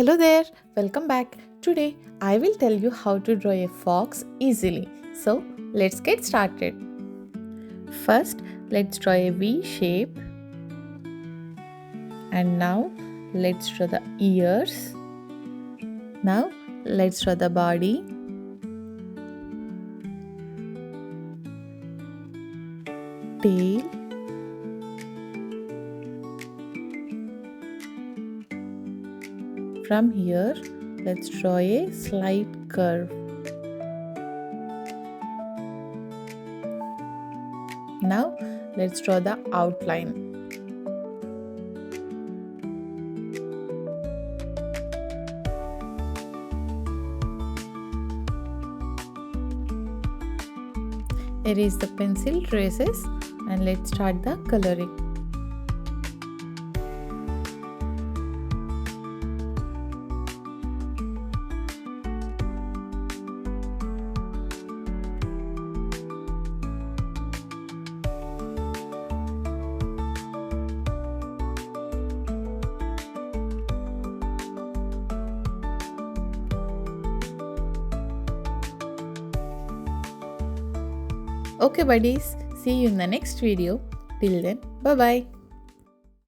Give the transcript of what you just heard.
Hello there, welcome back. Today I will tell you how to draw a fox easily. So let's get started. First, let's draw a V shape, and now let's draw the ears. Now let's draw the body, tail, from here let's draw a slight curve. Now let's draw the outline. Erase the pencil traces and let's start the coloring. Okay buddies, see you in the next video. Till then, bye bye.